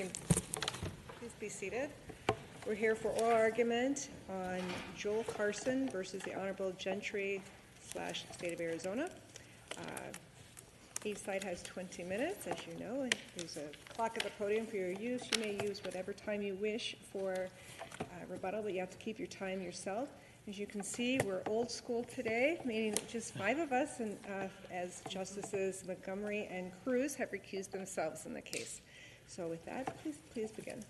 morning. Please be seated. We're here for oral argument on Joel Carson versus the Honorable Gentry / State of Arizona. Each side has 20 minutes, as you know. There's a clock at the podium for your use. You may use whatever time you wish for rebuttal, but you have to keep your time yourself. As you can see, we're old school today, meaning just 5 of us, and as Justices Montgomery and Cruz have recused themselves in the case. So with that, please begin.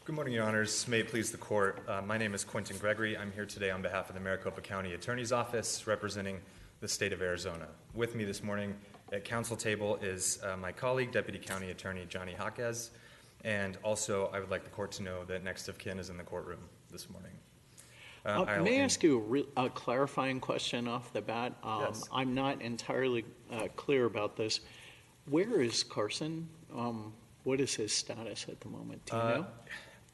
Good morning, Your Honors. May it please the Court. My name is Quentin Gregory. I'm here today on behalf of the Maricopa County Attorney's Office representing the state of Arizona. With me this morning at council table is my colleague, Deputy County Attorney Johnny Jaquez, and also I would like the Court to know that next of kin is in the courtroom this morning. May I ask you a clarifying question off the bat? Yes. I'm not entirely clear about this. Where is Carson? What is his status at the moment? Do you know?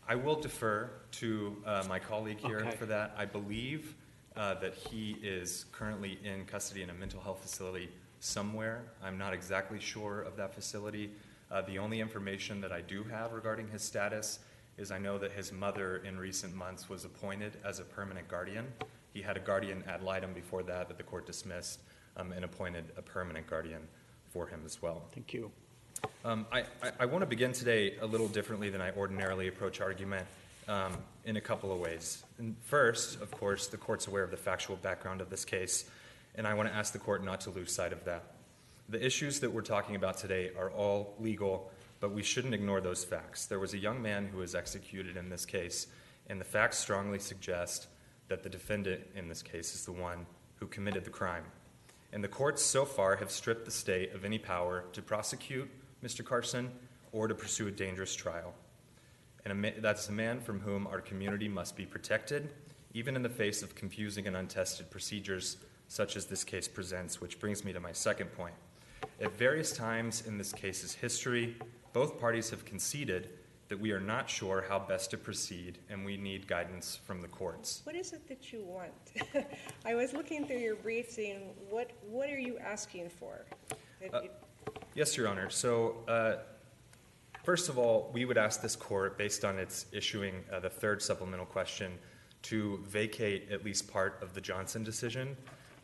I will defer to my colleague here Okay. for that. I believe that he is currently in custody in a mental health facility somewhere. I'm not exactly sure of that facility. The only information that I do have regarding his status is I know that his mother in recent months was appointed as a permanent guardian. He had a guardian ad litem before that the court dismissed and appointed a permanent guardian for him as well. Thank you. I want to begin today a little differently than I ordinarily approach argument in a couple of ways. And first, of course, the Court's aware of the factual background of this case, and I want to ask the Court not to lose sight of that. The issues that we're talking about today are all legal, but we shouldn't ignore those facts. There was a young man who was executed in this case, and the facts strongly suggest that the defendant in this case is the one who committed the crime. And the courts so far have stripped the state of any power to prosecute Mr. Carson or to pursue a dangerous trial. And that's a man from whom our community must be protected, even in the face of confusing and untested procedures such as this case presents, which brings me to my second point. At various times in this case's history, both parties have conceded that we are not sure how best to proceed, and we need guidance from the courts. What is it that you want? I was looking through your brief, seeing what are you asking for? Yes, Your Honor. So, first of all, we would ask this court, based on its issuing the third supplemental question, to vacate at least part of the Johnson decision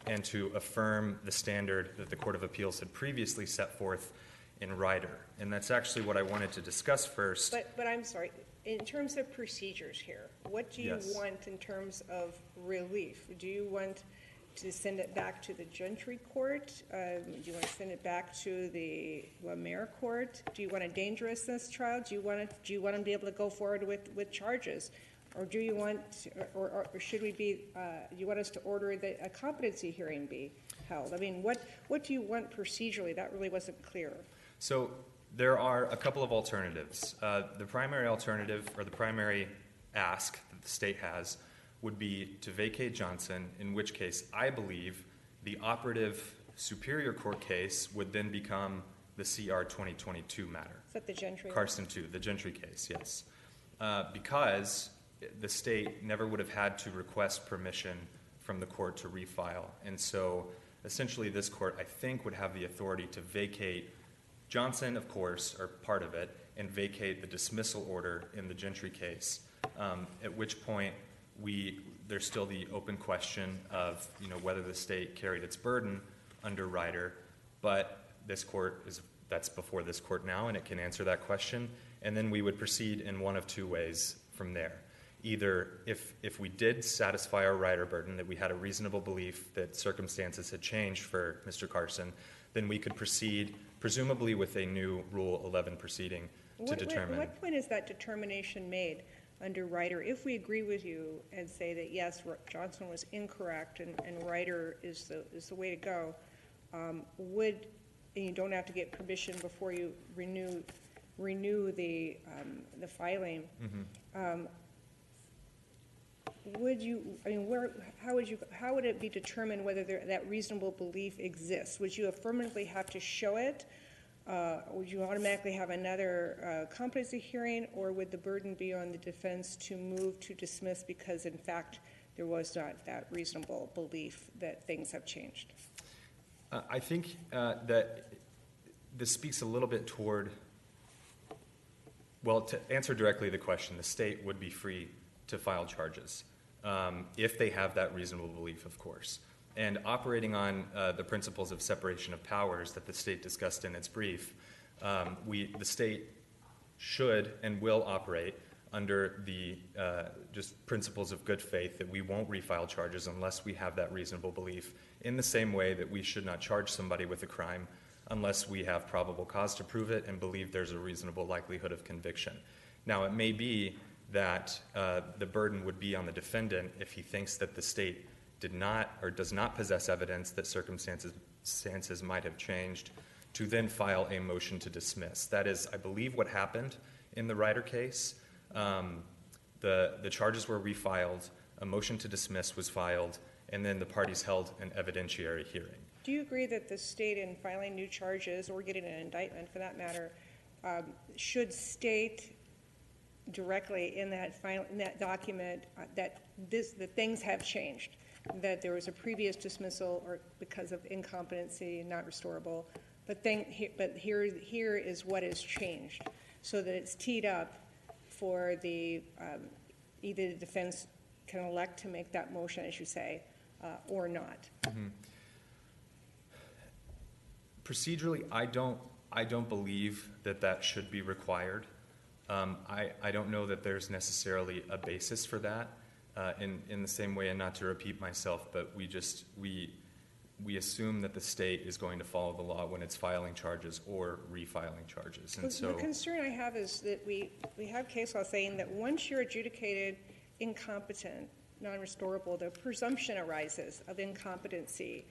and to affirm the standard that the Court of Appeals had previously set forth in Ryder. And that's actually what I wanted to discuss first. But I'm sorry, in terms of procedures here, what do you want in terms of relief? Do you want to send it back to the Gentry court? Do you want to send it back to the mayor court? Do you want a dangerousness trial? Do you want them to be able to go forward with charges? Or do you want, or should we be, do you want us to order that a competency hearing be held? I mean, what do you want procedurally? That really wasn't clear. So there are a couple of alternatives. The primary alternative, or the primary ask that the state has, would be to vacate Johnson, in which case I believe the operative Superior Court case would then become the CR 2022 matter. Is that the Gentry? Carson 2, the Gentry case, yes. Because the state never would have had to request permission from the court to refile. And so essentially this court, I think, would have the authority to vacate Johnson, of course, or part of it, and vacate the dismissal order in the Gentry case, at which point there's still the open question of whether the state carried its burden under Ryder, but this court that's before this court now, and it can answer that question, and then we would proceed in one of two ways from there. Either if we did satisfy our Ryder burden, that we had a reasonable belief that circumstances had changed for Mr. Carson, then we could proceed presumably with a new Rule 11 proceeding to determine. At what point is that determination made under Ryder? If we agree with you and say that yes, Johnson was incorrect and Ryder is the way to go, and you don't have to get permission before you renew the filing. Mm-hmm. How would it be determined whether that reasonable belief exists? Would you affirmatively have to show it, would you automatically have another competency hearing, or would the burden be on the defense to move to dismiss because, in fact, there was not that reasonable belief that things have changed? I think that this speaks a little bit toward, well, to answer directly the question, the state would be free to file charges if they have that reasonable belief, of course. And operating on the principles of separation of powers that the state discussed in its brief, the state should and will operate under the just principles of good faith that we won't refile charges unless we have that reasonable belief, in the same way that we should not charge somebody with a crime unless we have probable cause to prove it and believe there's a reasonable likelihood of conviction. Now, it may be that the burden would be on the defendant if he thinks that the state did not or does not possess evidence that circumstances might have changed, to then file a motion to dismiss. That is, I believe, what happened in the Ryder case. The charges were refiled, a motion to dismiss was filed, and then the parties held an evidentiary hearing. Do you agree that the state, in filing new charges or getting an indictment for that matter, should state directly in that document that things have changed, that there was a previous dismissal or because of incompetency, not restorable, but here is what has changed, so that it's teed up for the either the defense can elect to make that motion, as you say, or not. Mm-hmm. Procedurally, I don't believe that should be required. I don't know that there's necessarily a basis for that. In the same way, and not to repeat myself, but we assume that the state is going to follow the law when it's filing charges or refiling charges. And so the concern I have is that we have case law saying that once you're adjudicated incompetent, non-restorable, the presumption arises of incompetency.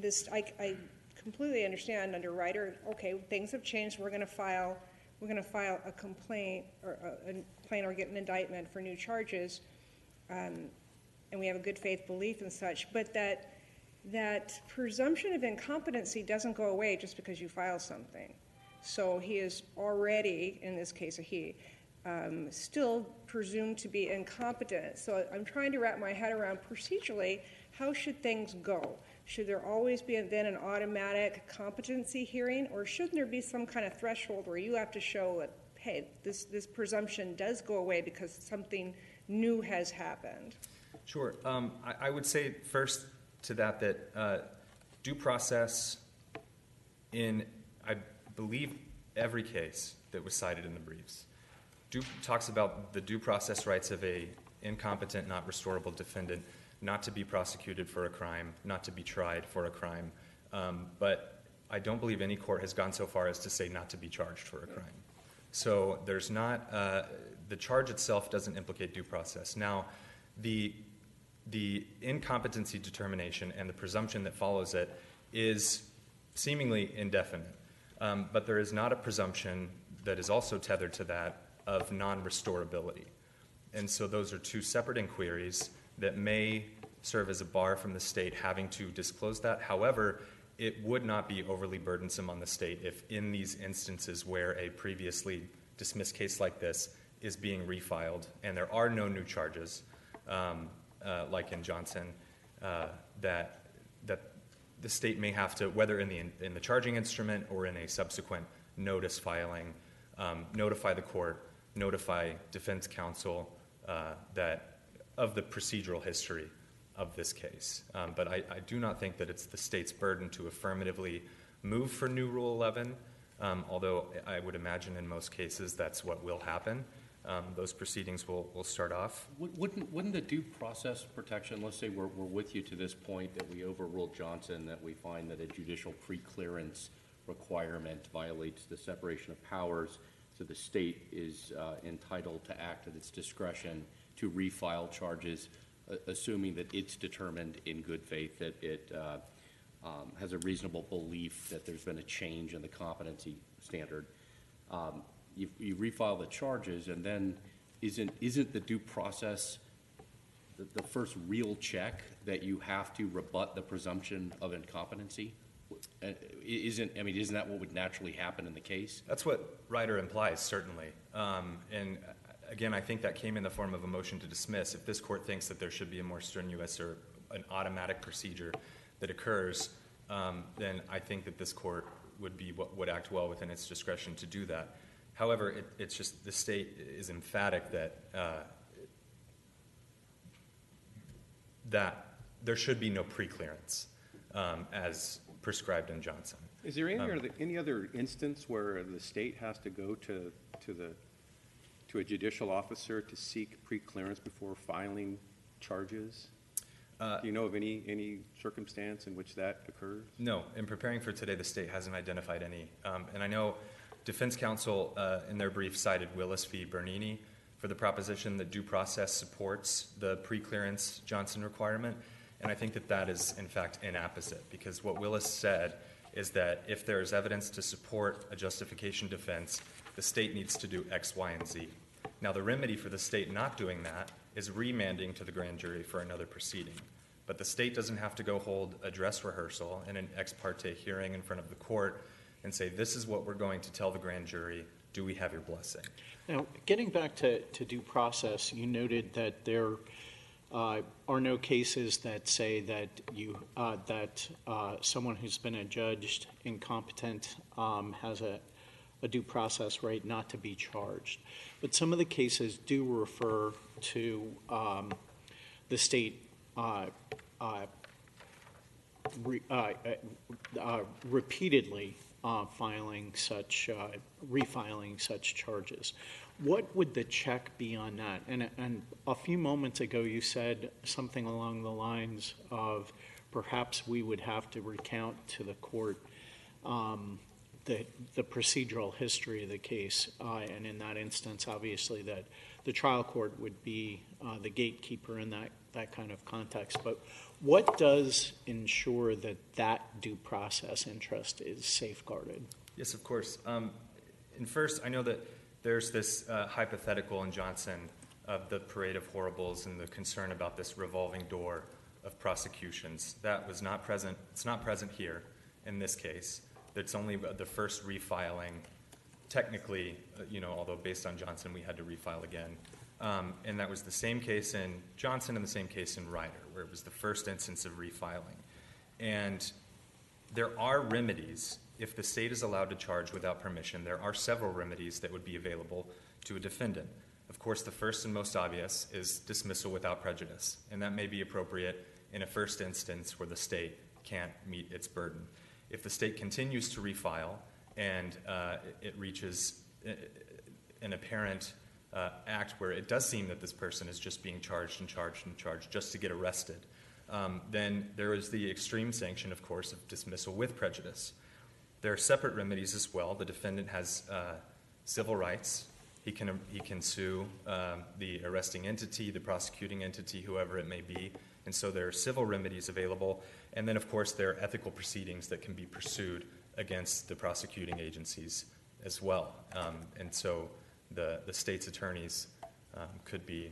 I completely understand under Ryder. Okay, things have changed. We're going to file a complaint or get an indictment for new charges. And we have a good faith belief and such, but that presumption of incompetency doesn't go away just because you file something. So he is already, in this case a he, still presumed to be incompetent. So I'm trying to wrap my head around procedurally, how should things go? Should there always be then an automatic competency hearing, or shouldn't there be some kind of threshold where you have to show that, hey, this presumption does go away because something new has happened? Sure. I would say first to that due process in, I believe, every case that was cited in the briefs talks about the due process rights of a incompetent, not restorable defendant not to be prosecuted for a crime, not to be tried for a crime. But I don't believe any court has gone so far as to say not to be charged for a crime. So there's not, the charge itself doesn't implicate due process. Now, the incompetency determination and the presumption that follows it is seemingly indefinite. But there is not a presumption that is also tethered to that of non-restorability. And so those are two separate inquiries that may serve as a bar from the state having to disclose that. However, it would not be overly burdensome on the state if in these instances where a previously dismissed case like this is being refiled and there are no new charges, like in Johnson, that the state may have to, whether in the charging instrument or in a subsequent notice filing, notify the court, notify defense counsel that of the procedural history of this case. But I do not think that it's the state's burden to affirmatively move for new Rule 11, although I would imagine in most cases that's what will happen. Those proceedings will start off. Wouldn't the due process protection, let's say we're with you to this point that we overruled Johnson, that we find that a judicial preclearance requirement violates the separation of powers, so the state is entitled to act at its discretion to refile charges, assuming that it's determined in good faith that it has a reasonable belief that there's been a change in the competency standard. You refile the charges, and then isn't the due process the first real check that you have to rebut the presumption of incompetency? Isn't that what would naturally happen in the case? That's what Ryder implies, certainly. And again, I think that came in the form of a motion to dismiss. If this court thinks that there should be a more strenuous or an automatic procedure that occurs, then I think that this court would act well within its discretion to do that. However, it's just the state is emphatic that that there should be no preclearance as prescribed in Johnson. Is there any other instance where the state has to go to a judicial officer to seek preclearance before filing charges? Do you know of any circumstance in which that occurs? No. In preparing for today, the state hasn't identified any. And I know defense counsel in their brief cited Willis v. Bernini for the proposition that due process supports the preclearance Johnson requirement. And I think that that is, in fact, inapposite, because what Willis said is that if there is evidence to support a justification defense, the state needs to do X, Y, and Z. Now, the remedy for the state not doing that is remanding to the grand jury for another proceeding. But the state doesn't have to go hold a dress rehearsal and an ex parte hearing in front of the court and say, this is what we're going to tell the grand jury. Do we have your blessing? Now, getting back to due process, you noted that there are no cases that say that someone who's been adjudged incompetent has a due process right not to be charged. But some of the cases do refer to the state repeatedly refiling such charges. What would the check be on that? And a few moments ago you said something along the lines of perhaps we would have to recount to the court the procedural history of the case. And in that instance, obviously, that the trial court would be the gatekeeper in that kind of context. But what does ensure that that due process interest is safeguarded? Yes, of course. And first, I know that there's this hypothetical in Johnson of the parade of horribles and the concern about this revolving door of prosecutions. That was not present. It's not present here in this case. It's only the first refiling, technically, although based on Johnson, we had to refile again. And that was the same case in Johnson and the same case in Ryder, where it was the first instance of refiling. And there are remedies. If the state is allowed to charge without permission, there are several remedies that would be available to a defendant. Of course, the first and most obvious is dismissal without prejudice, and that may be appropriate in a first instance where the state can't meet its burden. If the state continues to refile and it reaches an apparent act where it does seem that this person is just being charged just to get arrested, then there is the extreme sanction, of course, of dismissal with prejudice. There are separate remedies as well. The defendant has civil rights. He can sue the arresting entity, the prosecuting entity, whoever it may be. And so there are civil remedies available. And then, of course, there are ethical proceedings that can be pursued against the prosecuting agencies as well. And so the state's attorneys could be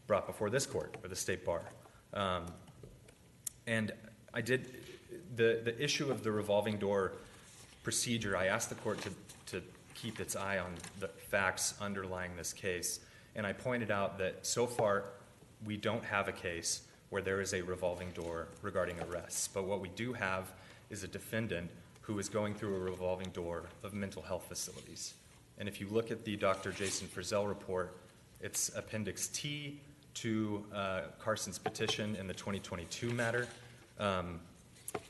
brought before this court or the state bar. And the issue of the revolving door procedure, I asked the court to keep its eye on the facts underlying this case. And I pointed out that so far we don't have a case where there is a revolving door regarding arrests. But what we do have is a defendant who is going through a revolving door of mental health facilities. And if you look at the Dr. Jason Frizzell report, it's Appendix T to Carson's petition in the 2022 matter.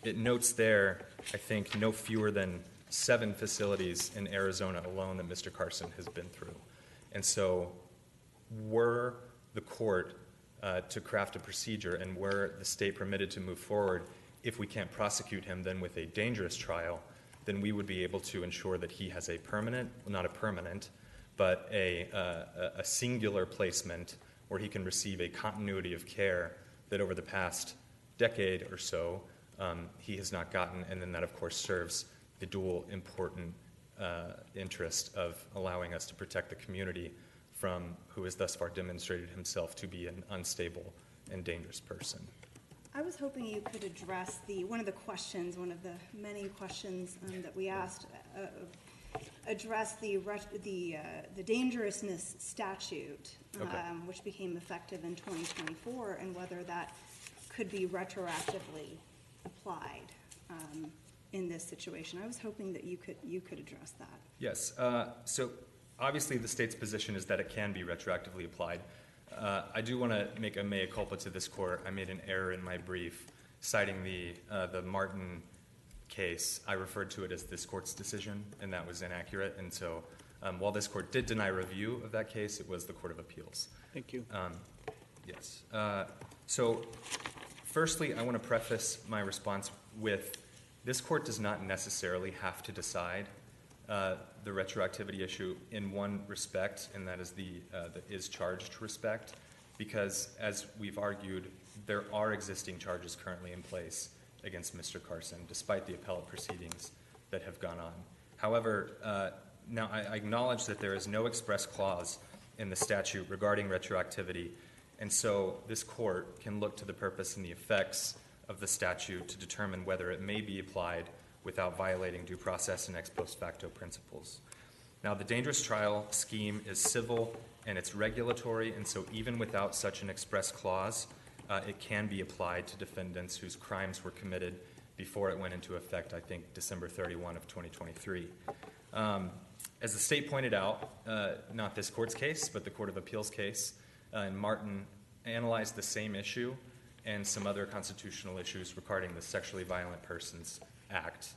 It notes there, I think, no fewer than 7 facilities in Arizona alone that Mr. Carson has been through. And so were the court to craft a procedure and were the state permitted to move forward, if we can't prosecute him then with a dangerous trial, then we would be able to ensure that he has a permanent, well, not a permanent, but a singular placement where he can receive a continuity of care that over the past decade or so he has not gotten. And then that, of course, serves the dual important interest of allowing us to protect the community from who has thus far demonstrated himself to be an unstable and dangerous person. I was hoping you could address one of the many questions that we asked, address the dangerousness statute, Okay. which became effective in 2024, and whether that could be retroactively applied in this situation. I was hoping that you could address that. Yes. So obviously the state's position is that it can be retroactively applied. I do want to make a mea culpa to this court. I made an error in my brief citing the Martin case. I referred to it as this court's decision, and that was inaccurate. And so while this court did deny review of that case, it was the Court of Appeals. Thank you. Yes. So firstly, I want to preface my response with this court does not necessarily have to decide the retroactivity issue in one respect, and that is the is charged respect, because as we've argued, there are existing charges currently in place against Mr. Carson, despite the appellate proceedings that have gone on. However, now I acknowledge that there is no express clause in the statute regarding retroactivity, and so this court can look to the purpose and the effects of the statute to determine whether it may be applied without violating due process and ex post facto principles. Now, the dangerous trial scheme is civil and it's regulatory, and so even without such an express clause, it can be applied to defendants whose crimes were committed before it went into effect, I think, December 31 of 2023. As the state pointed out, not this court's case, but the Court of Appeals case, and Martin analyzed the same issue and some other constitutional issues regarding the Sexually Violent Persons Act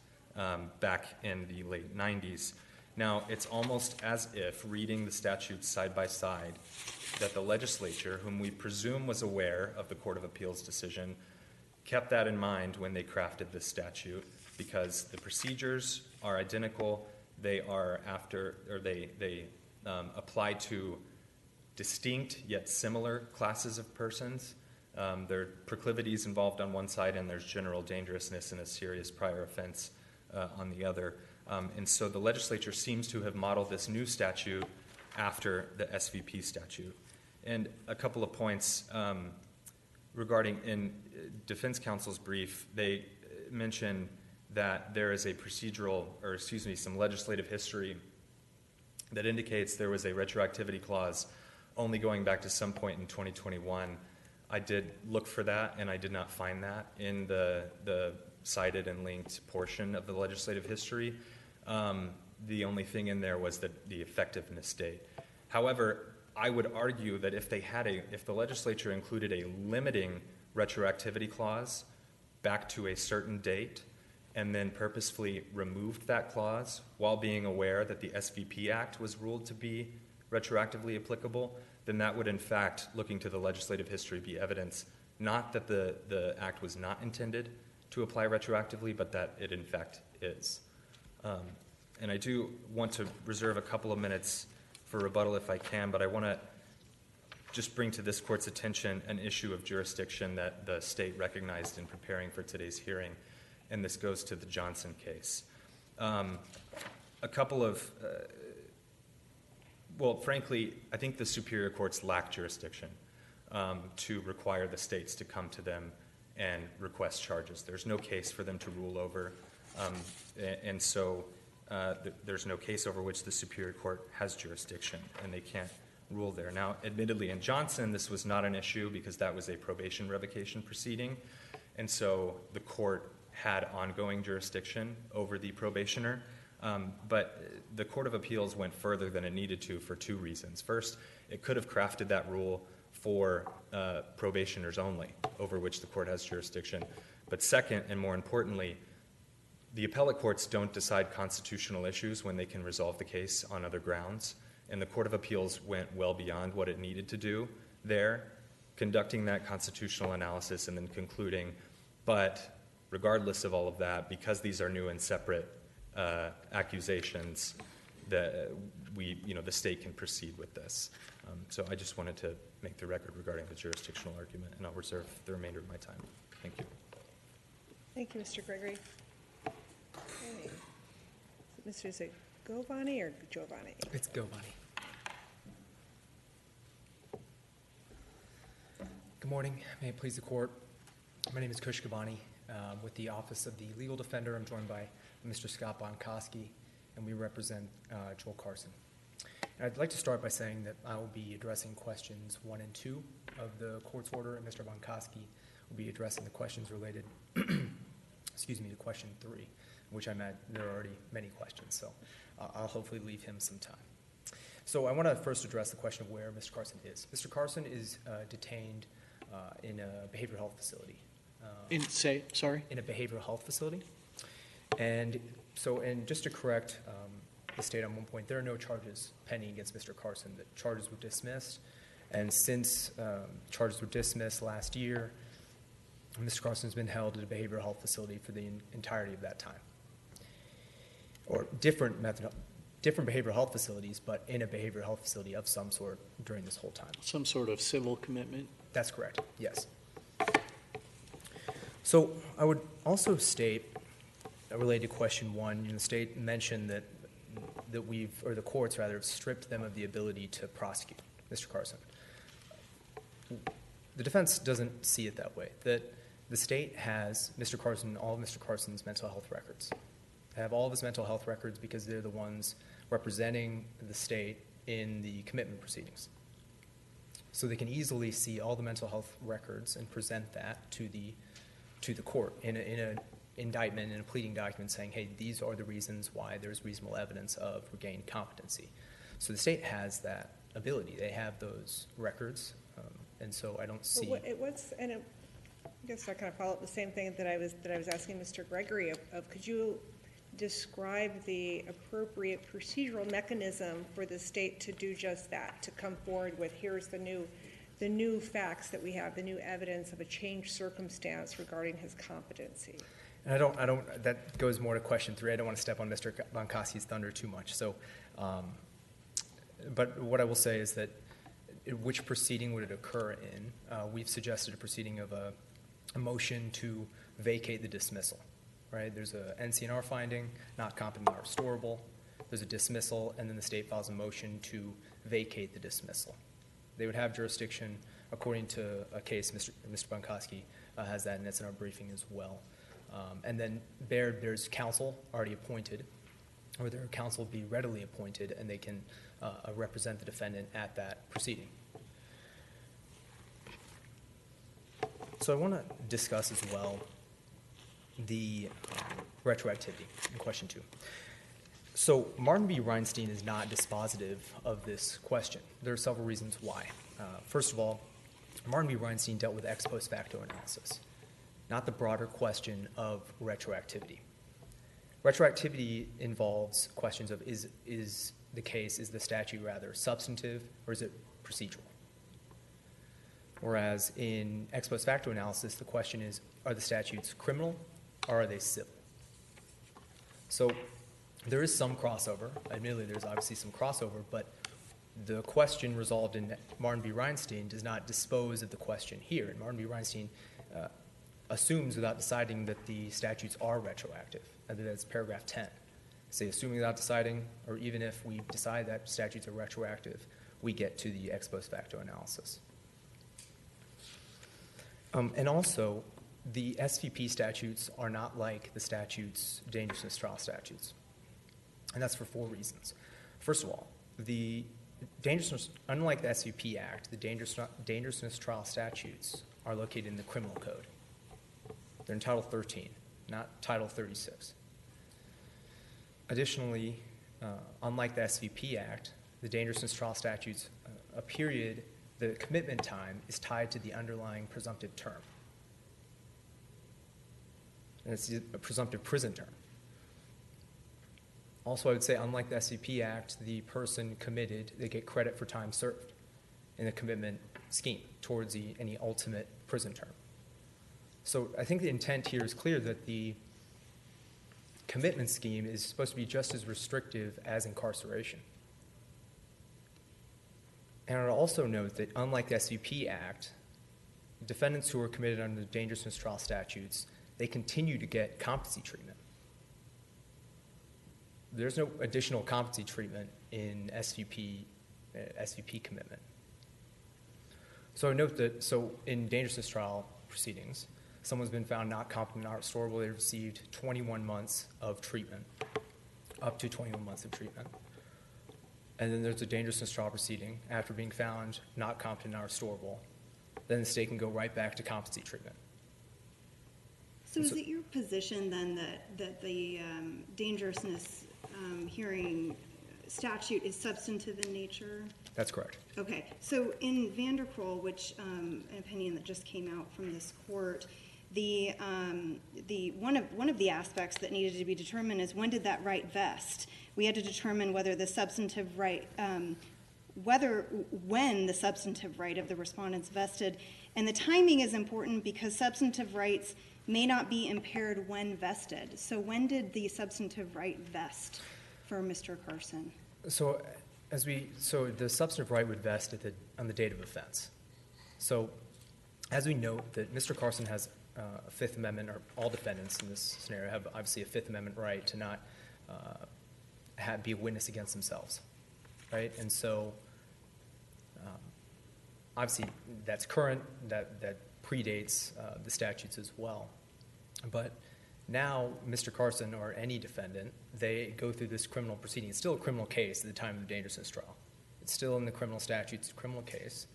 back in the late 90s. Now, it's almost as if, reading the statutes side by side, that the legislature, whom we presume was aware of the Court of Appeals decision, kept that in mind when they crafted this statute, because the procedures are identical. They are apply to distinct yet similar classes of persons. There are proclivities involved on one side, and there's general dangerousness and a serious prior offense on the other. And so the legislature seems to have modeled this new statute after the SVP statute. And a couple of points regarding, in defense counsel's brief, they mention that there is a some legislative history that indicates there was a retroactivity clause only going back to some point in 2021. I did look for that, and I did not find that in the cited and linked portion of the legislative history. The only thing in there was the effectiveness date. However, I would argue that if the legislature included a limiting retroactivity clause back to a certain date, and then purposefully removed that clause while being aware that the SVP Act was ruled to be retroactively applicable, then that would, in fact, looking to the legislative history, be evidence not that the Act was not intended to apply retroactively, but that it, in fact, is. And I do want to reserve a couple of minutes for rebuttal if I can, but I want to just bring to this court's attention an issue of jurisdiction that the state recognized in preparing for today's hearing, and this goes to the Johnson case. A couple of, frankly, I think the superior courts lack jurisdiction to require the states to come to them and request charges. There's no case for them to rule over, and so there's no case over which the superior court has jurisdiction, and they can't rule there. Now, admittedly, in Johnson, this was not an issue because that was a probation revocation proceeding, and so the court had ongoing jurisdiction over the probationer, but the Court of Appeals went further than it needed to for two reasons. First, it could have crafted that rule for probationers only, over which the court has jurisdiction. But second, and more importantly, the appellate courts don't decide constitutional issues when they can resolve the case on other grounds, and the Court of Appeals went well beyond what it needed to do there, conducting that constitutional analysis and then concluding, but regardless of all of that, because these are new and separate accusations, that the state can proceed with this. So I just wanted to make the record regarding the jurisdictional argument, and I'll reserve the remainder of my time. Thank you. Thank you, Mr. Gregory. Okay. Mr. Is it Govani or Giovanni? It's Giovanni. Good morning. May it please the court. My name is Kush Gabani with the Office of the Legal Defender. I'm joined by Mr. Scott Bonkoski, and we represent Joel Carson. And I'd like to start by saying that I will be addressing questions 1 and 2 of the court's order, and Mr. Bonkoski will be addressing the questions related, excuse me, to question 3, which I meant there are already many questions, so I'll hopefully leave him some time. So I want to first address the question of where Mr. Carson is. Mr. Carson is detained in a behavioral health facility. Sorry? In a behavioral health facility. And so, and just to correct the state on one point, there are no charges pending against Mr. Carson. The charges were dismissed, and since charges were dismissed last year, Mr. Carson has been held at a behavioral health facility for the entirety of that time. Or different behavioral health facilities, but in a behavioral health facility of some sort during this whole time. Some sort of civil commitment? That's correct, yes. So I would also state, related to question 1, the state mentioned that the courts rather, have stripped them of the ability to prosecute Mr. Carson. The defense doesn't see it that way, that the state has Mr. Carson, all of Mr. Carson's mental health records. They have all of his mental health records because they're the ones representing the state in the commitment proceedings. So they can easily see all the mental health records and present that to the court in an indictment, in a pleading document saying, hey, these are the reasons why there's reasonable evidence of regained competency. So the state has that ability. They have those records, and so I don't see. I guess I kind of follow up the same thing that I was asking Mr. Gregory of could you describe the appropriate procedural mechanism for the state to do just that, to come forward with here's the new facts that we have, the new evidence of a changed circumstance regarding his competency. And that goes more to question 3. I don't want to step on Mr. Bonkoski's thunder too much. So, but what I will say is that which proceeding would it occur in? We've suggested a proceeding of a motion to vacate the dismissal, right? There's a NCNR finding, not competent, not restorable. There's a dismissal, and then the state files a motion to vacate the dismissal. They would have jurisdiction according to a case. Mr. Bonkoski has that, and it's in our briefing as well. And then there's counsel already appointed, or their counsel be readily appointed, and they can represent the defendant at that proceeding. So I want to discuss as well the retroactivity in question 2. So Martin v. Reinstein is not dispositive of this question. There are several reasons why. First of all, Martin v. Reinstein dealt with ex post facto analysis, not the broader question of retroactivity. Retroactivity involves questions of is the statute rather substantive or is it procedural? Whereas in ex post facto analysis, the question is, are the statutes criminal or are they civil? So there is some crossover. Admittedly, there's obviously some crossover, but the question resolved in Martin v. Reinstein does not dispose of the question here. And Martin v. Reinstein assumes without deciding that the statutes are retroactive. And that's paragraph 10. Say, assuming without deciding, or even if we decide that statutes are retroactive, we get to the ex post facto analysis. And also, the SVP statutes are not like the statutes, dangerousness trial statutes. And that's for 4 reasons. First of all, unlike the SVP Act, the dangerousness trial statutes are located in the criminal code. They're in Title 13, not Title 36. Additionally, unlike the SVP Act, the dangerousness trial statutes, the commitment time is tied to the underlying presumptive term. And it's a presumptive prison term. Also, I would say, unlike the SVP Act, the person committed, they get credit for time served in the commitment scheme towards any ultimate prison term. So I think the intent here is clear that the commitment scheme is supposed to be just as restrictive as incarceration. And I would also note that unlike the SVP Act, defendants who are committed under the dangerousness trial statutes, they continue to get competency treatment. There's no additional competency treatment in SVP commitment. So I note that, in dangerousness trial proceedings, someone's been found not competent, not restorable, they've received 21 months of treatment, up to 21 months of treatment. And then there's a dangerousness trial proceeding after being found not competent, not restorable. Then the state can go right back to competency treatment. So is it your position then that the dangerousness hearing statute is substantive in nature? That's correct. Okay, so in Vanderkroll, which an opinion that just came out from this court, the one of the aspects that needed to be determined is when did that right vest? We had to determine whether the substantive right, when the substantive right of the respondents vested, and the timing is important because substantive rights may not be impaired when vested. So when did the substantive right vest for Mr. Carson? So the substantive right would vest on the date of offense. So as we note that Mr. Carson has a Fifth Amendment, or all defendants in this scenario have obviously a Fifth Amendment right to not be a witness against themselves, right? And so obviously that's current, that predates the statutes as well. But now Mr. Carson or any defendant, they go through this criminal proceeding. It's still a criminal case at the time of the dangerousness trial. It's still in the criminal statutes, a criminal case.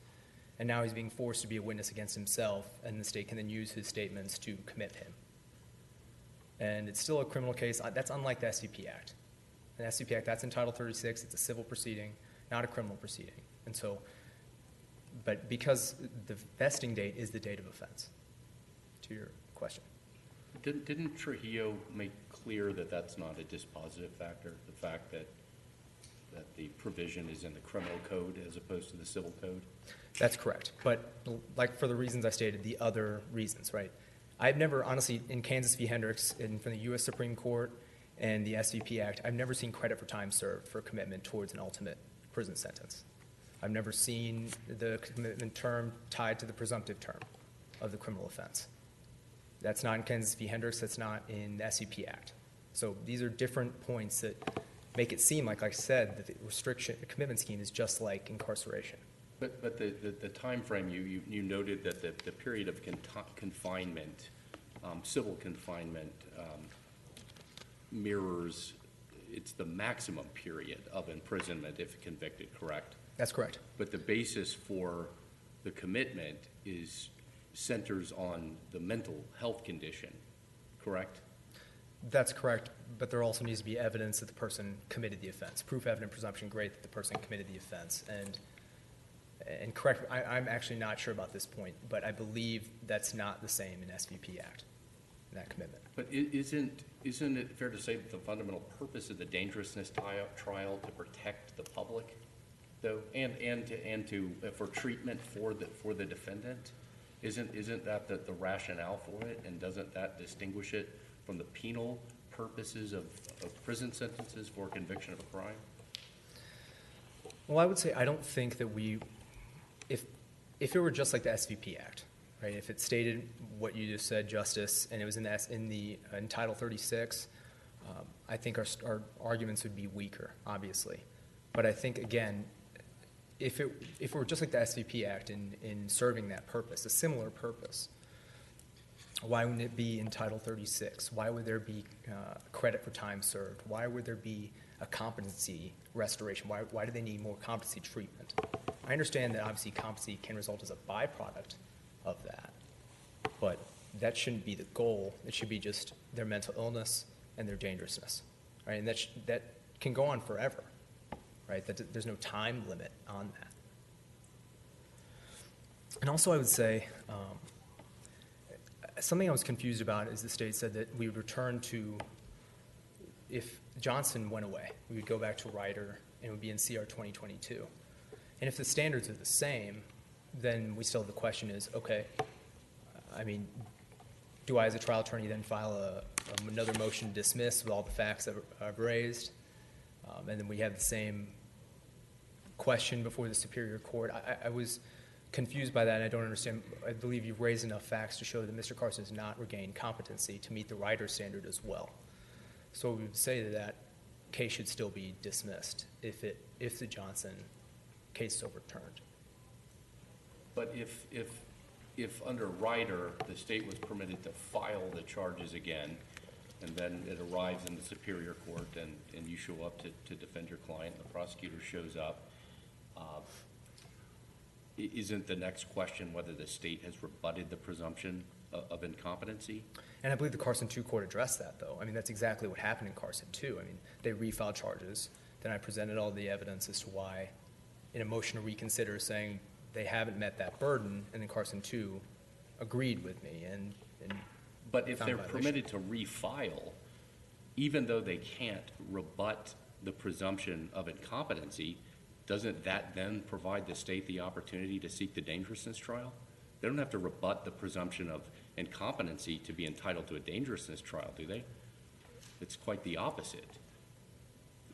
And now he's being forced to be a witness against himself, and the state can then use his statements to commit him. And it's still a criminal case. That's unlike the SVP Act. The SVP Act, that's in Title 36. It's a civil proceeding, not a criminal proceeding. And so, but because the vesting date is the date of offense, to your question. Didn't Trujillo make clear that that's not a dispositive factor, the fact that the provision is in the criminal code as opposed to the civil code? That's correct. But like for the reasons I stated, the other reasons, right? I've never, honestly, in Kansas v. Hendricks, and from the U.S. Supreme Court and the SVP Act, I've never seen credit for time served for commitment towards an ultimate prison sentence. I've never seen the commitment term tied to the presumptive term of the criminal offense. That's not in Kansas v. Hendricks. That's not in the SVP Act. So these are different points that make it seem like I said, that the commitment scheme is just like incarceration. But the time frame, you noted that the period of confinement, civil confinement, mirrors, it's the maximum period of imprisonment if convicted, correct? That's correct. But the basis for the commitment centers on the mental health condition, correct? That's correct, but there also needs to be evidence that the person committed the offense. Proof, evident, presumption, great that the person committed the offense. And correct, I'm actually not sure about this point, but I believe that's not the same in SVP Act, that commitment. But isn't it fair to say that the fundamental purpose of the dangerousness trial to protect the public, though, and to for treatment for the defendant? Isn't that the rationale for it, and doesn't that distinguish it from the penal purposes of prison sentences for conviction of a crime? Well, I would say I don't think that if it were just like the SVP Act, right? If it stated what you just said, Justice, and it was in Title 36, I think our arguments would be weaker, obviously. But I think again, if it were just like the SVP Act in serving that purpose, a similar purpose, why wouldn't it be in Title 36? Why would there be credit for time served? Why would there be a competency restoration? Why do they need more competency treatment? I understand that obviously competency can result as a byproduct of that, but that shouldn't be the goal. It should be just their mental illness and their dangerousness, right? And that can go on forever, right? There's no time limit on that. And also I would say, something I was confused about is the state said that we would return to, if Johnson went away, we would go back to Ryder and it would be in CR 2022. And if the standards are the same, then we still have the question is, okay, I mean, do I as a trial attorney then file another motion to dismiss with all the facts that I've raised? And then we have the same question before the Superior Court. I was confused by that, and I don't understand. I believe you've raised enough facts to show that Mr. Carson has not regained competency to meet the Ryder standard as well. So we would say that case should still be dismissed if the Johnson case is overturned. But if if under Ryder, the state was permitted to file the charges again, and then it arrives in the Superior Court, and you show up to defend your client, and the prosecutor shows up, isn't the next question whether the state has rebutted the presumption of incompetency? And I believe the Carson 2 court addressed that, though. I mean, that's exactly what happened in Carson 2. I mean, they refiled charges. Then I presented all the evidence as to why, in a motion to reconsider, saying they haven't met that burden, and then Carson 2 agreed with me. But if they're permitted to refile, even though they can't rebut the presumption of incompetency, doesn't that then provide the state the opportunity to seek the dangerousness trial? They don't have to rebut the presumption of incompetency to be entitled to a dangerousness trial, do they? It's quite the opposite.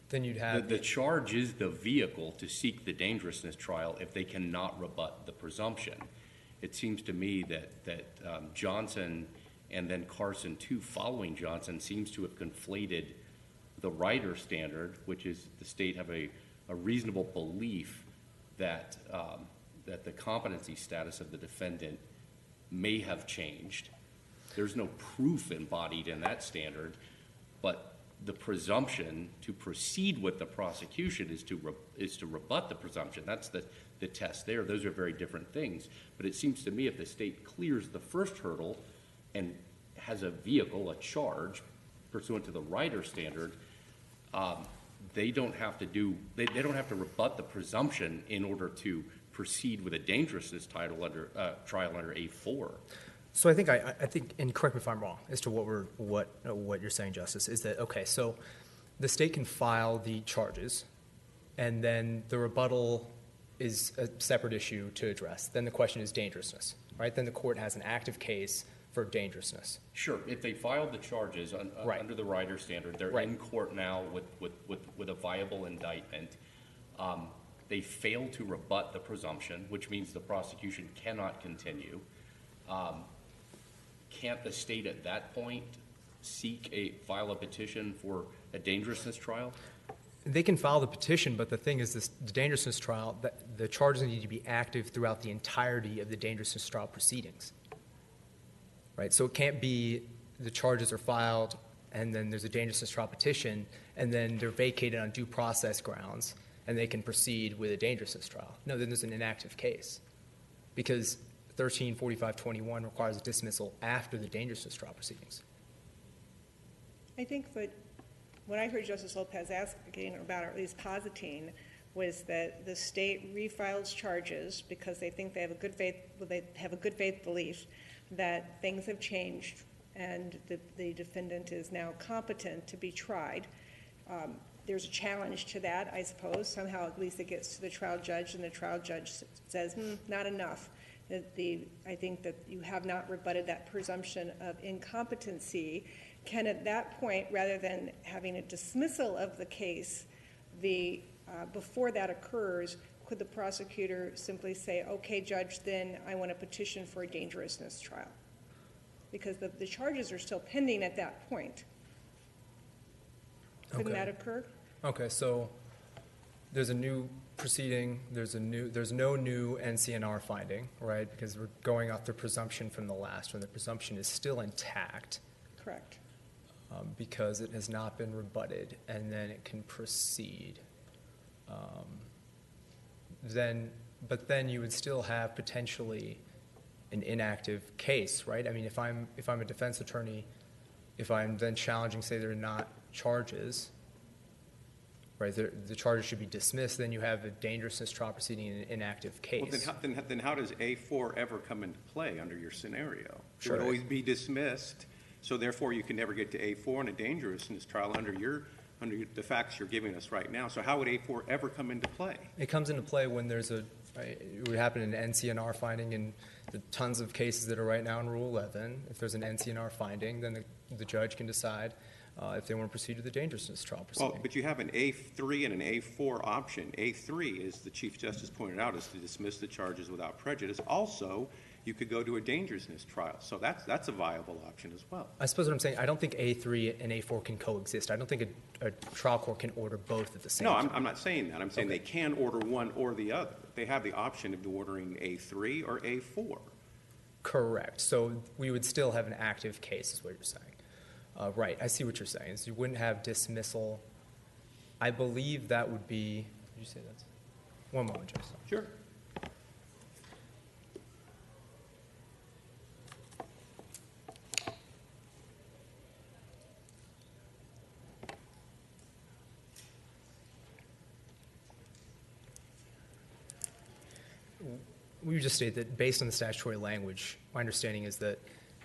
Then you'd have the charge is the vehicle to seek the dangerousness trial if they cannot rebut the presumption. It seems to me that Johnson and then Carson 2 following Johnson seems to have conflated the Ryder standard, which is the state have a reasonable belief that that the competency status of the defendant may have changed. There's no proof embodied in that standard, but the presumption to proceed with the prosecution is to rebut the presumption. That's the test there. Those are very different things. But it seems to me if the state clears the first hurdle and has a vehicle, a charge, pursuant to the Ryder standard, they don't have to rebut the presumption in order to proceed with a dangerousness trial under A4. So I think, and correct me if I'm wrong as to what you're saying, Justice, is that okay? So the state can file the charges, and then the rebuttal is a separate issue to address. Then the question is dangerousness, right? Then the court has an active case for dangerousness. Sure. If they filed the charges under the Ryder standard, they're in court now with a viable indictment. They fail to rebut the presumption, which means the prosecution cannot continue. Can't the state at that point file a petition for a dangerousness trial? They can file the petition, but the thing is, the dangerousness trial, the charges need to be active throughout the entirety of the dangerousness trial proceedings. Right? So it can't be the charges are filed and then there's a dangerousness trial petition and then they're vacated on due process grounds and they can proceed with a dangerousness trial. No, then there's an inactive case because 1345-21 requires a dismissal after the dangerousness trial proceedings. I think that what I heard Justice Lopez asking about, or at least positing, was that the state refiles charges because they think they have a good faith belief that things have changed and the defendant is now competent to be tried. There's a challenge to that, I suppose. Somehow at least it gets to the trial judge, and the trial judge says, not enough. I think that you have not rebutted that presumption of incompetency. Can at that point, rather than having a dismissal of the case, before that occurs, could the prosecutor simply say, okay, judge, then I want a petition for a dangerousness trial? Because the charges are still pending at that point. Couldn't that occur? Okay, so there's a new proceeding, there's no new NCNR finding, right? Because we're going off the presumption from the last one. The presumption is still intact. Correct. Because it has not been rebutted, and then it can proceed. But then you would still have potentially an inactive case, right? I mean, if I'm a defense attorney, if I'm then challenging, say there are not charges, right? The charges should be dismissed. Then you have a dangerousness trial proceeding in an inactive case. Well, then how does A4 ever come into play under your scenario? Sure. It would always be dismissed, so therefore you can never get to A4 in a dangerousness trial under the facts you're giving us right now. So how would A4 ever come into play? It comes into play when there's it would happen in an NCNR finding in the tons of cases that are right now in Rule 11. If there's an NCNR finding, then the judge can decide if they want to proceed to the dangerousness trial proceeding. Well, but you have an A3 and an A4 option. A3, as the Chief Justice pointed out, is to dismiss the charges without prejudice. Also, you could go to a dangerousness trial. So that's a viable option as well. I suppose what I'm saying, I don't think A3 and A4 can coexist. I don't think a trial court can order both at the same time. No, I'm not saying that. I'm saying they can order one or the other. They have the option of ordering A3 or A4. Correct. So we would still have an active case, is what you're saying. Right. I see what you're saying. So you wouldn't have dismissal. I believe that would be. Did you say that? One moment, Jason. Sure. We would just state that based on the statutory language, my understanding is that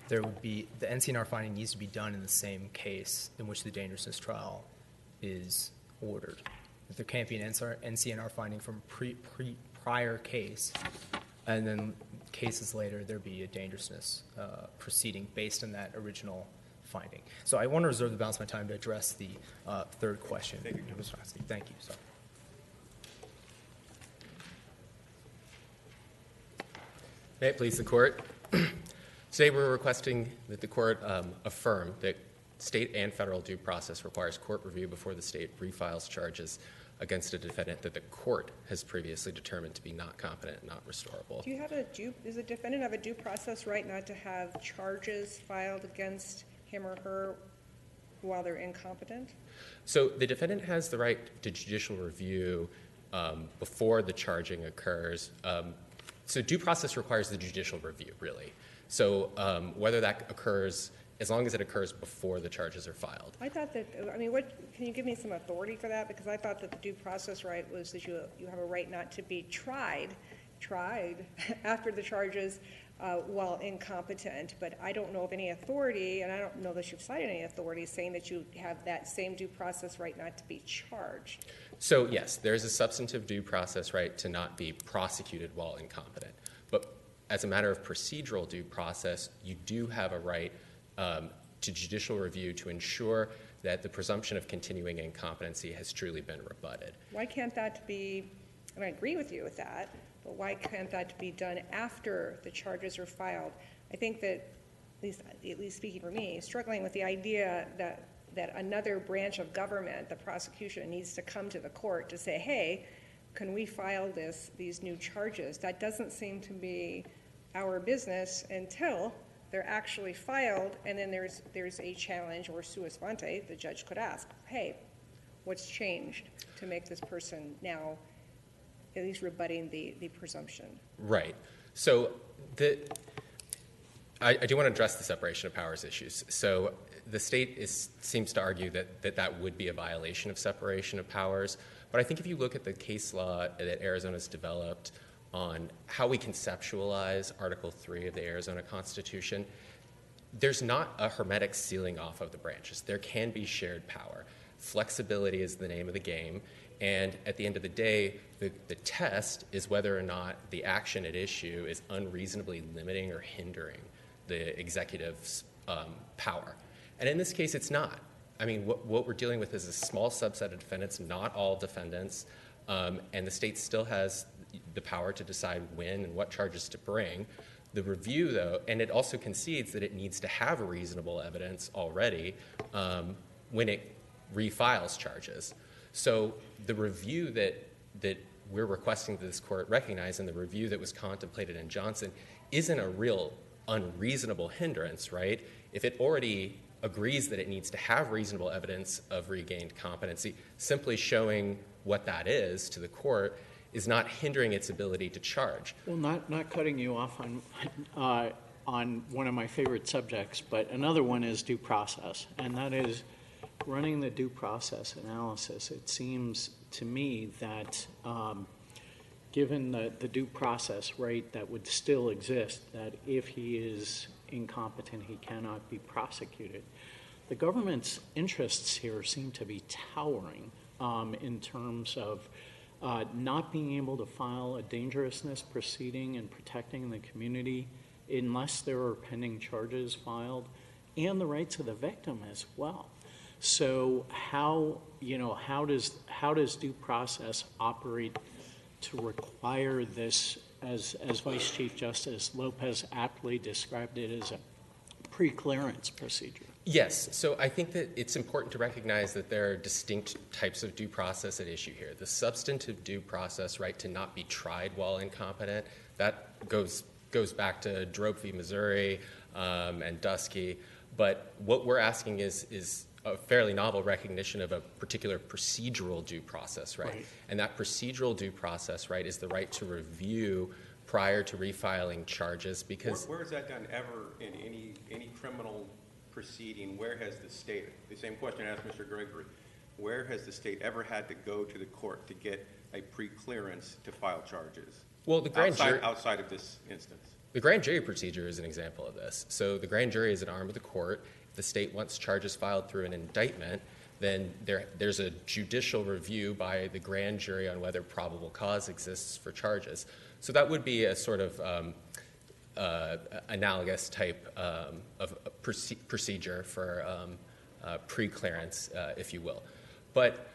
there would be the NCNR finding needs to be done in the same case in which the dangerousness trial is ordered. If there can't be an NCNR finding from prior case, and then cases later there'd be a dangerousness proceeding based on that original finding. So I want to reserve the balance of my time to address the third question. Thank you. Thank you. Sorry. May it please the court. Today we're requesting that the court affirm that state and federal due process requires court review before the state refiles charges against a defendant that the court has previously determined to be not competent and not restorable. Do you have does the defendant have a due process right not to have charges filed against him or her while they're incompetent? So the defendant has the right to judicial review before the charging occurs. So due process requires the judicial review, really. So whether that occurs, as long as it occurs before the charges are filed. I thought that, can you give me some authority for that? Because I thought that the due process right was that you have a right not to be tried after the charges while incompetent. But I don't know of any authority, and I don't know that you've cited any authority saying that you have that same due process right not to be charged. So yes, there is a substantive due process right to not be prosecuted while incompetent. But as a matter of procedural due process, you do have a right to judicial review to ensure that the presumption of continuing incompetency has truly been rebutted. Why can't that be, and I agree with you with that, but why can't that be done after the charges are filed? I think that, at least speaking for me, struggling with the idea that another branch of government, the prosecution, needs to come to the court to say, hey, can we file these new charges? That doesn't seem to be our business until they're actually filed, and then there's a challenge, or sua sponte, the judge could ask, hey, what's changed to make this person now at least rebutting the presumption? Right. So I do want to address the separation of powers issues. So the state seems to argue that would be a violation of separation of powers. But I think if you look at the case law that Arizona's developed on how we conceptualize Article 3 of the Arizona Constitution, there's not a hermetic sealing off of the branches. There can be shared power. Flexibility is the name of the game. And at the end of the day, the test is whether or not the action at issue is unreasonably limiting or hindering the executive's power. And in this case, it's not. I mean, what we're dealing with is a small subset of defendants, not all defendants, and the state still has the power to decide when and what charges to bring. The review, though, and it also concedes that it needs to have reasonable evidence already when it refiles charges. So the review that we're requesting that this court recognize and the review that was contemplated in Johnson isn't a real unreasonable hindrance, right? If it already agrees that it needs to have reasonable evidence of regained competency, simply showing what that is to the court is not hindering its ability to charge. Well, not cutting you off on one of my favorite subjects, but another one is due process, and that is running the due process analysis. It seems to me that given the due process right that would still exist, that if he is incompetent, he cannot be prosecuted. The government's interests here seem to be towering in terms of not being able to file a dangerousness proceeding and protecting the community unless there are pending charges filed, and the rights of the victim as well. So how does due process operate to require this, as Vice Chief Justice Lopez aptly described it, as a pre-clearance procedure? Yes, so I think that it's important to recognize that there are distinct types of due process at issue here. The substantive due process right to not be tried while incompetent, that goes goes back to Drope v. Missouri and Dusky. But what we're asking is a fairly novel recognition of a particular procedural due process right. Right. And that procedural due process right is the right to review prior to refiling charges because... Where is that done ever in any criminal proceeding? Where has the state, the same question I asked Mr. Gregory, where has the state ever had to go to the court to get a pre-clearance to file charges? Well, the grand jury... Outside of this instance. The grand jury procedure is an example of this. So the grand jury is an arm of the court. If the state wants charges filed through an indictment, then there's a judicial review by the grand jury on whether probable cause exists for charges. So that would be a sort of analogous type of procedure for pre-clearance, if you will. But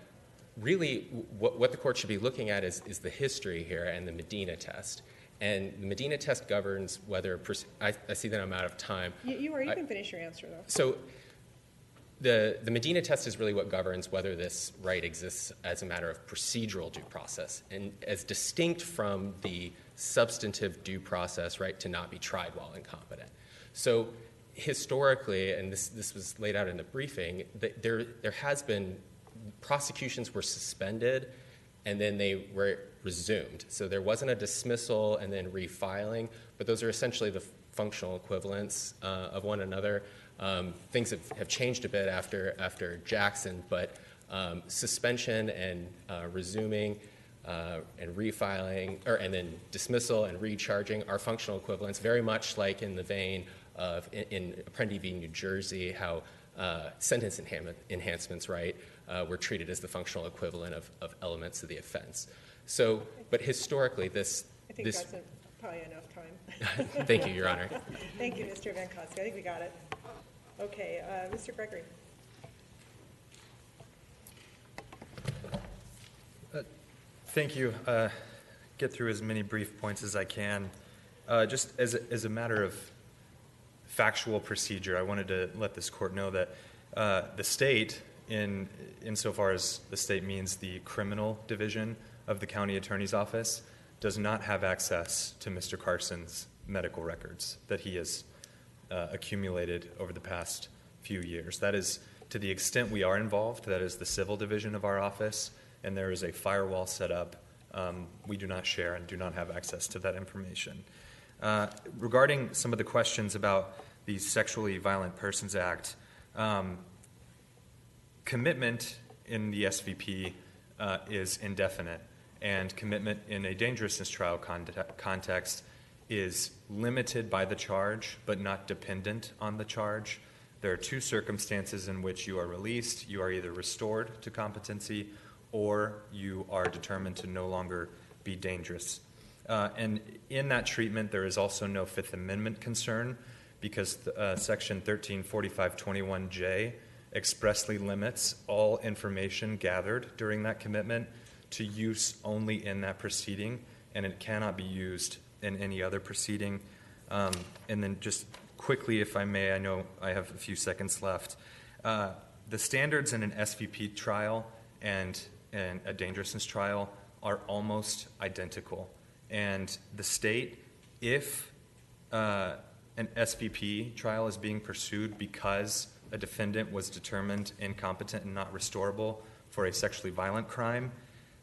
really, what the court should be looking at is the history here and the Medina test. And the Medina test governs whether I see that I'm out of time. You can finish your answer, though. So the Medina test is really what governs whether this right exists as a matter of procedural due process, and as distinct from the substantive due process right to not be tried while incompetent. So historically, and this was laid out in the briefing, that there has been prosecutions were suspended and then they were resumed. So there wasn't a dismissal and then refiling, but those are essentially the functional equivalents of one another. Things have changed a bit after Jackson, but suspension and resuming and refiling, and then dismissal and recharging are functional equivalents, very much like in the vein of in Apprendi v. New Jersey, how sentence enhancements, right, were treated as the functional equivalent of elements of the offense. So, but historically, this... I think that's probably enough time. Thank you, Your Honor. Thank you, Mr. Van Koska. I think we got it. Okay, Mr. Gregory. Thank you. Get through as many brief points as I can. Just as a matter of factual procedure, I wanted to let this court know that the state, insofar as the state means the criminal division of the county attorney's office, does not have access to Mr. Carson's medical records that he has accumulated over the past few years. That is, to the extent we are involved, that is the civil division of our office, and there is a firewall set up. We do not share and do not have access to that information. Regarding some of the questions about the Sexually Violent Persons Act, commitment in the SVP is indefinite, and commitment in a dangerousness trial context is limited by the charge but not dependent on the charge. There are two circumstances in which you are released. You are either restored to competency or you are determined to no longer be dangerous. And in that treatment, there is also no Fifth Amendment concern because Section 134521J expressly limits all information gathered during that commitment to use only in that proceeding, and it cannot be used in any other proceeding. And then just quickly, if I may, I know I have a few seconds left. The standards in an SVP trial and a dangerousness trial are almost identical. And the state, if an SVP trial is being pursued because a defendant was determined incompetent and not restorable for a sexually violent crime,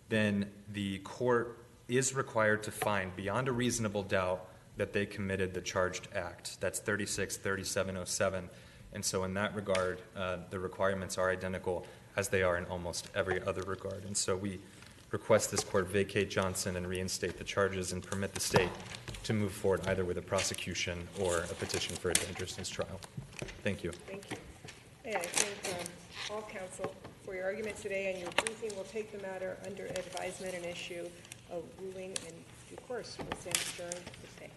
then the court is required to find beyond a reasonable doubt that they committed the charged act. That's 363707. And so in that regard, the requirements are identical as they are in almost every other regard. And so we request this court vacate Johnson and reinstate the charges and permit the state to move forward either with a prosecution or a petition for a dangerousness trial. Thank you. Thank you. And I thank all counsel for your arguments today and your briefing. We'll take the matter under advisement and issue a ruling in due course. We'll stand adjourned this day.